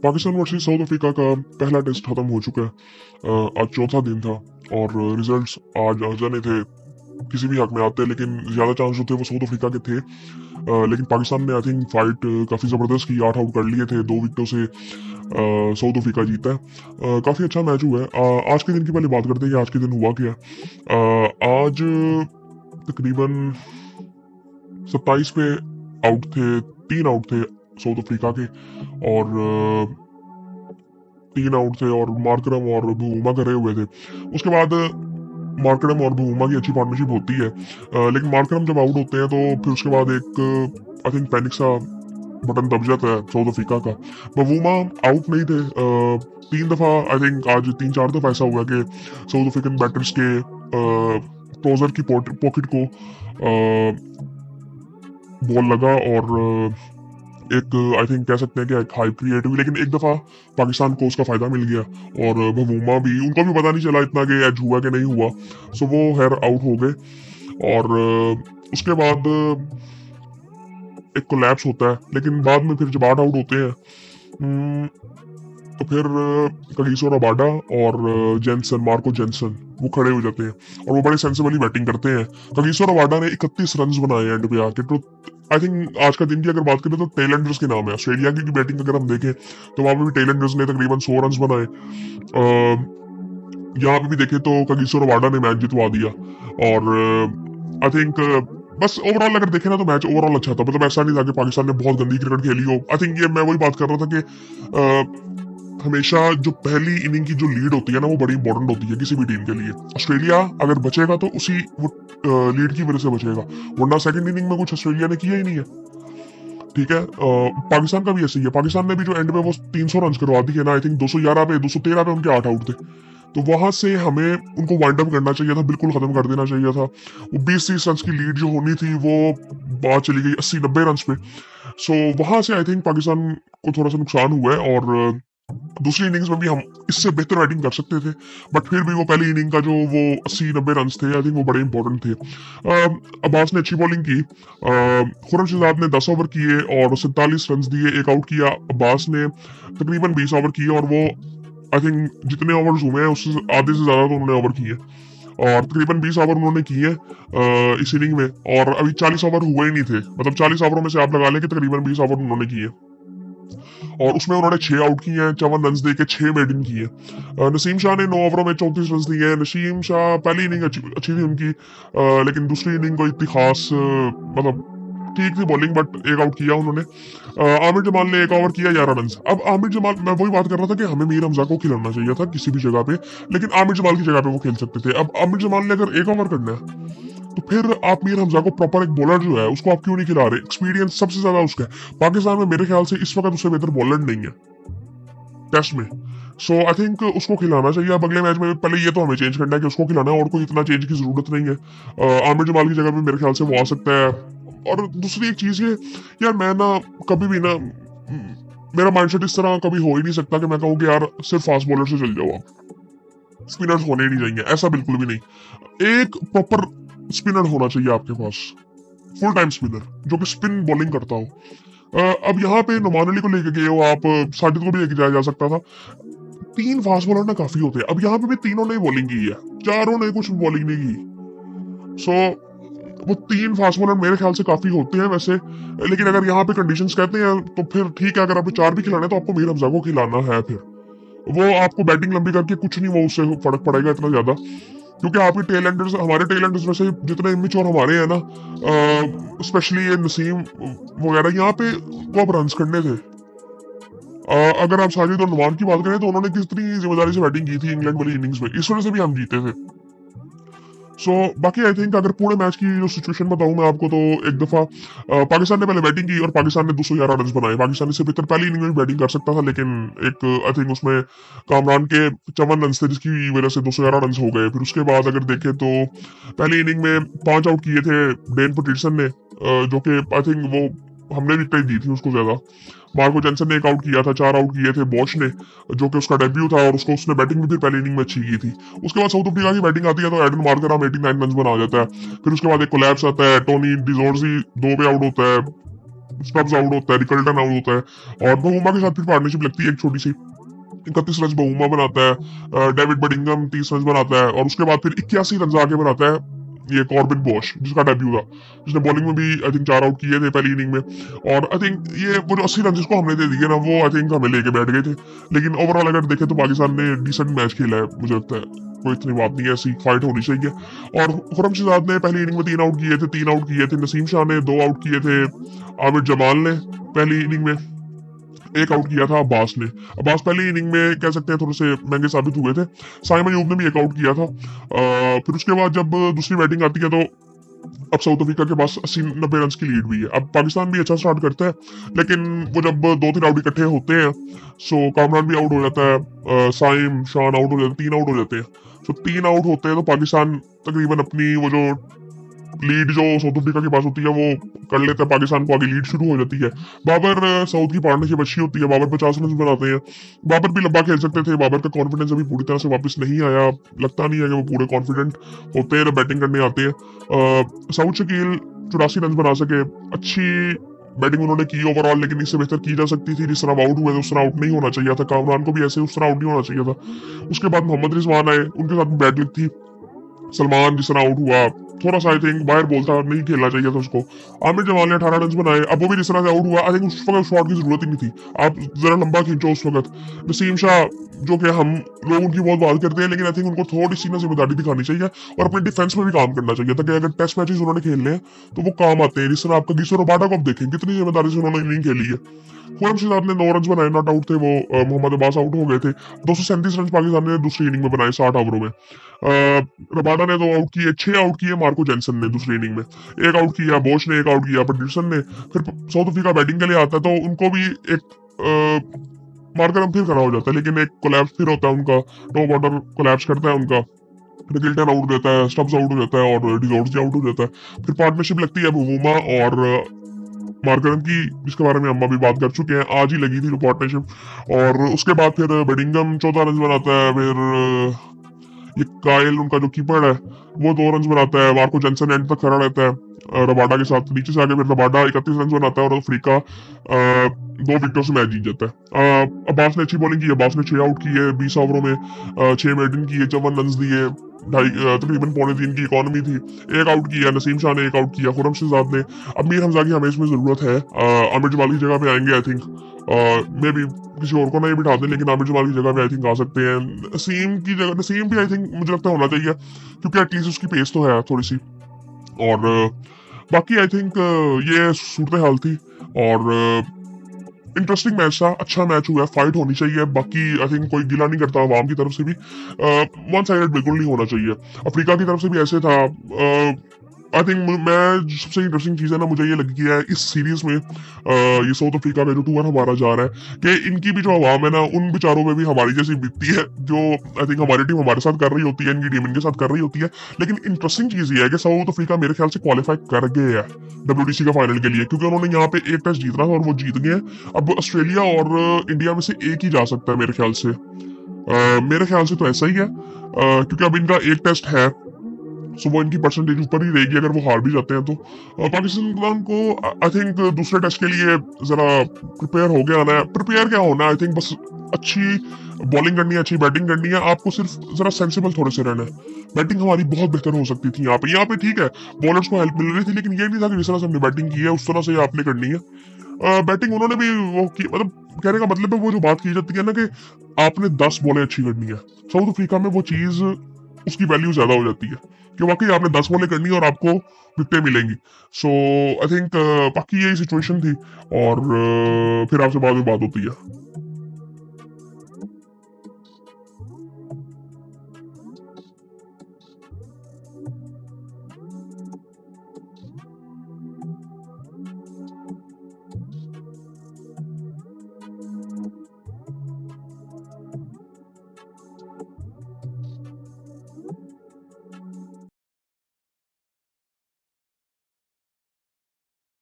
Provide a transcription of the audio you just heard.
Pakistan versus south Africa का पहला test खत्म हो चुका है। आज चौथा दिन था और रिजल्ट्स आज आ जाने थे, किसी भी हक में आते, लेकिन ज्यादा चांस जो थे वो साउथ अफ्रीका के थे। लेकिन पाकिस्तान ने आई थिंक फाइट काफी जबरदस्त की, 8 आउट कर लिए थे, 2 विकेटों से साउथ अफ्रीका जीता है। काफी अच्छा मैच हुआ है। आज के दिन की पहले बात करते हैं कि आज के दिन हुआ क्या। आज तकरीबन 27 पे आउट थे, 3 आउट थे साउथ अफ्रीका के, और 3 आउट थे और मार्करम और भूमा करे हुए थे। उसके बाद मार्करम और भूमा की अच्छी पार्टनरशिप होती है, लेकिन मार्करम जब आउट होते हैं तो फिर उसके बाद एक आई थिंक पैनिक सा बटन दब जाता है साउथ अफ्रीका का। बवूमा आउट नहीं थे, 3 दफा आई थिंक, आज 3-4 दफा ऐसा हुआ कि साउथ अफ्रीकन बैटर्स के क्लोजर की पॉकेट को बॉल लगा और एक आई थिंक कह सकते हैं कि एक हाइप क्रिएट हुई, लेकिन एक दफा पाकिस्तान को उसका फायदा मिल गया और बवूमा भी, उनको भी पता नहीं चला इतना कि एज हुआ कि नहीं हुआ, सो वो खैर आउट हो गए। और उसके बाद एक कोलैप्स होता है, लेकिन बाद में फिर जब 8 आउट होते हैं तो फिर कगिसो रबाडा और जेंसन, मार्को जेंसन, वो खड़े हो जाते हैं और वो बड़े सेंसिबली बैटिंग करते हैं। कगिसो रबाडा ने 31 रन बनाए एंड पे आके। तो आई थिंक आज का दिन की अगर बात करें तो टेलेंडर्स के नाम है। ऑस्ट्रेलिया की बैटिंग अगर हम देखें तो वहां पे भी टेलेंडर्स ने तकरीबन 100 रन बनाए। यहाँ पे भी देखें तो कगिसो रबाडा ने मैच जितवा दिया। और आई थिंक बस ओवरऑल अगर देखें ना तो मैच ओवरऑल अच्छा था। मतलब ऐसा नहीं था कि पाकिस्तान ने बहुत गंदी क्रिकेट खेली हो। आई थिंक ये मैं वही बात कर रहा था कि हमेशा जो पहली इनिंग की जो लीड होती है ना, वो बड़ी इंपॉर्टेंट होती है किसी भी टीम के लिए। ऑस्ट्रेलिया अगर बचेगा तो उसी वो लीड की वजह से बचेगा, वरना सेकंड इनिंग में कुछ ऑस्ट्रेलिया ने किया ही नहीं है। ठीक है, पाकिस्तान का भी ऐसे ही है। पाकिस्तान ने भी जो एंड में वो 300 रन करवा दिए ना, आई थिंक 211 पे 213 पे उनके 8 आउट थे। तो वहां से हमें उनको वाइंड अप करना चाहिए था, बिल्कुल खत्म कर देना चाहिए था। वो 20-30 रन की लीड जो होनी थी वो बात चली गई 80-90 रन पे। सो वहां से आई थिंक पाकिस्तान को थोड़ा सा नुकसान हुआ है और दूसरी इनिंग्स में भी हम इससे बेहतर बैटिंग कर सकते थे, बट फिर भी वो पहली इनिंग का जो वो 80-90 रन थे, आई थिंक वो बड़े इंपॉर्टेंट थे। अब्बास ने अच्छी बॉलिंग की, खुर्रम शहजाद ने 10 ओवर किए और 47 रन दिए, एक आउट किया। अब्बास ने तकरीबन 20 ओवर किए और वो आई थिंक जितने ओवर्स हुए हैं उससे आधे से ज्यादा तो उन्होंने ओवर किए और तकरीबन 20 ओवर उन्होंने किए इस इनिंग में। और अभी 40 ओवर हुए ही नहीं थे, मतलब 40 ओवरों में से आप लगा लें कि तकरीबन 20 ओवर उन्होंने किए और उसमें उन्होंने 6 आउट किए हैं, 54 रन दे के 6 मेडन किए। नसीम शाह ने 9 ओवरों में 34 रन दिए हैं। नसीम शाह पहली इनिंग अच्छी थी उनकी, लेकिन दूसरी इनिंग को इतनी खास मतलब ठीक थी बॉलिंग, बट एक आउट किया उन्होंने। आमिर जमाल ने 1 ओवर किया, 11 रन। अब आमिर जमाल, मैं वही बात कर रहा था कि हमें मीर हमजा को खिलाना चाहिए था किसी भी जगह पे, लेकिन आमिर जमाल की जगह पे वो खेल सकते थे। अब आमिर जमाल ने अगर 1 ओवर करना है तो फिर आप मीर हमजा को प्रॉपर एक बॉलर जो है उसको आप क्यों नहीं खिला रहे? एक्सपीरियंस सबसे ज्यादा उसका है। पाकिस्तान में मेरे ख्याल से इस वक्त उससे बेहतर बॉलर नहीं है टेस्ट में। सो आई थिंक उसको खिलाना चाहिए। अब अगले मैच में पहले ये तो हमें चेंज करना है कि उसको खिलाना है, और कोई इतना चेंज की जरूरत नहीं है। आमिर जमाल की जगह पे मेरे ख्याल से वो आ सकता है। और दूसरी एक चीज ये, यार मैं ना कभी भी ना, मेरा माइंडसेट इस तरह कभी हो ही नहीं सकता कि मैं कहूँ कि यार सिर्फ फास्ट बॉलर से चल जाओ, आप स्पिनर्स होने ही नहीं चाहिए, ऐसा बिल्कुल भी नहीं। एक प्रॉपर स्पिनर होना चाहिए आपके पास, फुल टाइम स्पिनर जो कि स्पिन बॉलिंग करता हो। अब यहाँ पे नुमान अली को लेके गए हो आप, साजिद को भी लेके जाया जा सकता था। 3 फास्ट बॉलर ना काफी होते हैं। अब यहाँ पे भी तीनों ने बॉलिंग की है, चारों ने कुछ बॉलिंग नहीं की। सो वो 3 फास्ट बॉलर मेरे ख्याल से काफी होते हैं वैसे, लेकिन अगर यहाँ पे कंडीशंस कहते हैं तो फिर ठीक है। अगर आपको 4 भी खिलाना है तो आपको मीर हमजा को खिलाना है। फिर वो आपको बैटिंग लंबी करके कुछ नहीं वो उससे फर्क पड़ेगा इतना ज्यादा, क्योंकि आपके टेलेंटर्स, हमारे टेलेंटर्स वैसे जितने इमेच्योर हमारे हैं ना, स्पेशली ये नसीम वगैरह, यहाँ पे वो अब रन्स करने थे। अगर आप साजिद और नुमान की बात करें तो उन्होंने कितनी जिम्मेदारी से बैटिंग की थी इंग्लैंड वाली इनिंग्स में, इस वजह से भी हम जीते थे। सो बाकी आई थिंक अगर पूरे मैच की जो सिचुएशन बताऊं मैं आपको, तो एक दफा पाकिस्तान ने पहले बैटिंग की और पाकिस्तान ने 211 रन बनाए। पाकिस्तान इससे बेहतर पहली इनिंग में बैटिंग कर सकता था, लेकिन एक आई थिंक उसमें कामरान के 54 रन थे जिसकी वजह से 211 रन हो गए। फिर उसके बाद अगर देखें तो पहली इनिंग में 5 आउट किए थे डेन पटिटसन ने, जो कि आई थिंक वो हमने विकेट दी थी उसको ज्यादा। मार्को जेंसन ने 1 आउट किया था, 4 आउट किए थे बॉश ने, जो कि उसका डेब्यू था और उसने बैटिंग भी फिर पहली इनिंग में अच्छी की थी। उसके बाद साउथ अफ्रीका की बैटिंग आती है तो एडन मार्करम 89 रन बना जाता है। फिर उसके बाद एक कोलैप्स आता है, टोनी डिजोर्जी 2 पे आउट होता है, स्टब्स आउट होता है, रिकल्टन आउट होता है, और बहुमा के साथ फिर पार्टनरशिप लगती है एक छोटी सी। 31 रन बहुमा बनाता है, डेविड बडिंगम 30 रन बनाता है, और उसके बाद फिर 81 रन आगे बनाता है ये कॉर्बिन बॉश, जिसका डेब्यू था, जिसने बॉलिंग में भी आई थिंक 4 आउट किए थे पहली इनिंग में। और आई थिंक ये वो जो 80 रन जिसको हमने दे दिए ना, वो आई थिंक हमें लेके बैठ गए थे। लेकिन ओवरऑल अगर देखें तो पाकिस्तान ने डिसेंट मैच खेला है, मुझे लगता है कोई इतनी बात नहीं है, ऐसी फाइट होनी चाहिए। और खुरम शहजाद ने पहली इनिंग में 3 आउट किए थे, 3 आउट किए थे। नसीम शाह ने 2 आउट किए थे। आमिर जमाल ने पहली इनिंग में 1 आउट किया था। अब्बास पहली इनिंग में कह सकते हैं थोड़े से महंगे साबित हुए थे। साइम अयूब ने भी 1 आउट किया था। फिर उसके बाद जब दूसरी बैटिंग आती है तो अब साउथ अफ्रीका के पास 80-90 रन की लीड भी है। अब पाकिस्तान भी अच्छा स्टार्ट करता है, लेकिन वो जब 2-3 आउट इकट्ठे होते हैं, सो कामरान भी आउट हो जाता है, साइम शान आउट हो जाते हैं, 3 आउट हो जाते हैं। सो 3 आउट होते हैं तो पाकिस्तान तकरीबन अपनी वो जो लीड जो साउथ अफ्रीका के पास होती है वो कर लेता है, पाकिस्तान को आगे लीड शुरू हो जाती है। बाबर साउथ की पार्टनरशिप अच्छी होती है, बाबर 50 रन बनाते हैं। बाबर भी लंबा खेल सकते थे, बाबर का कॉन्फिडेंस अभी पूरी तरह से वापस नहीं आया, लगता नहीं है कि वो पूरे कॉन्फिडेंट होते हैं बैटिंग करने आते हैं। साउथ शकील 84 रन बना सके, अच्छी बैटिंग उन्होंने की ओवरऑल, लेकिन इससे बेहतर की जा सकती थी। जिस तरह आउट हुए थे उस तरह आउट नहीं होना चाहिए था, कामरान को भी ऐसे उस तरह आउट नहीं होना चाहिए था। उसके बाद मोहम्मद रिजवान आए, उनके साथ बैट लग थी। सलमान जिस तरह आउट हुआ, थोड़ा सा आई थिंक बाहर बोलता नहीं खेलना चाहिए था उसको। आमिर जमाल ने 18 रन बनाए, अब वो भी जिस तरह से आउट हुआ, आई थिंक उस वक्त शॉट की जरूरत ही नहीं थी, आप जरा लंबा खींचो उस वक्त। नसीम शाह जो कि हम लोग उनकी बहुत बात करते हैं, लेकिन आई थिंक उनको थोड़ी सी ना जिम्मेदारी दिखानी चाहिए और अपने डिफेंस में भी काम करना चाहिए, ताकि अगर टेस्ट मैचेस उन्होंने खेलने हैं तो वो काम आते हैं। जिस तरह आपका गिसो रबाडा को आप देखें कितनी जिम्मेदारी से उन्होंने इनिंग खेली है। खुरम शहजाद ने 9 रन बनाए, नॉट आउट थे वो, मोहम्मद अब्बास आउट हो गए थे। 237 रन पाकिस्तान ने दूसरी इनिंग में बनाए 60 ओवरों में। रबाडा ने 2 आउट किए, 6 आउट किए मार्को जेंसन ने दूसरी इनिंग में, 1 आउट किया बोश ने, 1 आउट किया पटर्सन ने। फिर साउथ अफ्रीका बैटिंग के लिए आता है तो उनको भी एक मार्कर फिर खड़ा हो जाता है, लेकिन एक कोलैप्स फिर होता है उनका, टॉप ऑर्डर कोलैप्स करता है उनका, रिगिल्टन आउट देता है, स्टब्स आउट हो जाता है और डिजोर्जी आउट हो जाता है। फिर पार्टनरशिप लगती है बुमा और मार्करम की, जिसके बारे में अम्मा भी बात कर चुके हैं, आज ही लगी थी पार्टनरशिप। और उसके बाद फिर बडिंगम 14 रन बनाता है। फिर ये कायल उनका जो कीपर है वो 2 रन बनाता है। मार्को जेंसन एंड तक खड़ा रहता है रबाडा के साथ, नीचे से आगे फिर रबाडा 31 रन बनाता है और अफ्रीका 2 विकेटों से मैच जीत जाता है। अब्बास ने अच्छी बॉलिंग की, अब्बास ने 6 आउट किए 20 ओवरों में, 6 मेडन किए, 54 रन दिए, तकरीबन 2.25 की इकोनॉमी थी। 1 आउट किया नसीम शाह ने, 1 आउट किया खुरम शहजाद ने। अब मीर हमजा की हमें इसमें जरूरत है, आमिर जमाल की जगह पे आएंगे आई थिंक, मे भी किसी और को नहीं बिठा दें, लेकिन आमिर जमाल की जगह पे आई थिंक आ सकते हैं। नसीम की जगह, नसीम भी आई थिंक मुझे लगता है होना चाहिए, क्योंकि एटलीस्ट उसकी पेस तो है थोड़ी सी। और बाकी आई थिंक ये सूरत हाल थी और इंटरेस्टिंग मैच था, अच्छा मैच हुआ, फाइट होनी चाहिए। बाकी आई थिंक कोई गिला नहीं करता अवाम की तरफ से भी, वन साइडेड बिल्कुल नहीं होना चाहिए। अफ्रीका की तरफ से भी ऐसे था। आई थिंक मैं सबसे इंटरेस्टिंग चीज़ है ना मुझे ये लगी है इस सीरीज में, ये साउथ अफ्रीका का जो टूर हमारा जा रहा है, कि इनकी भी जो आवाम है ना उन बेचारों में भी हमारी जैसी बीतती है, जो आई थिंक हमारी टीम हमारे साथ कर रही होती है, इनकी टीम इनके साथ कर रही होती है। लेकिन इंटरेस्टिंग चीज़ ये है कि साउथ अफ्रीका मेरे ख्याल से क्वालिफाई कर गए हैं WTC का फाइनल के लिए, क्योंकि उन्होंने यहाँ पे एक टेस्ट जीतना था और वो जीत गए। अब ऑस्ट्रेलिया और इंडिया में से एक ही जा सकता है मेरे ख्याल से, मेरे ख्याल से तो ऐसा ही है, क्योंकि अब इनका एक टेस्ट है, सो वो इनकी परसेंटेज ऊपर ही रहेगी अगर वो हार भी जाते हैं तो। पाकिस्तान को आई थिंक दूसरे टेस्ट के लिए जरा प्रिपेयर हो गया आना है। प्रिपेयर क्या होना है, आई थिंक बस अच्छी बॉलिंग करनी है, अच्छी बैटिंग करनी है, आपको सिर्फ जरा सेंसिबल थोड़े से रहना है। बैटिंग हमारी बहुत बेहतर हो सकती थी यहाँ पे ठीक है, बॉलर्स को हेल्प मिल रही थी, लेकिन ये नहीं था कि जिस तरह से हमने बैटिंग की है उस तरह से आपने करनी है। बैटिंग उन्होंने भी वो की, मतलब कहने का मतलब है वो जो बात की जाती है ना कि आपने 10 बॉलें अच्छी करनी है, साउथ अफ्रीका में वो चीज उसकी वैल्यू ज्यादा हो जाती है कि वाकई आपने 10 बॉलें करनी है और आपको विकेटें मिलेंगी। सो आई थिंक बाकी यही सिचुएशन थी और फिर आपसे बाद में बात होती है।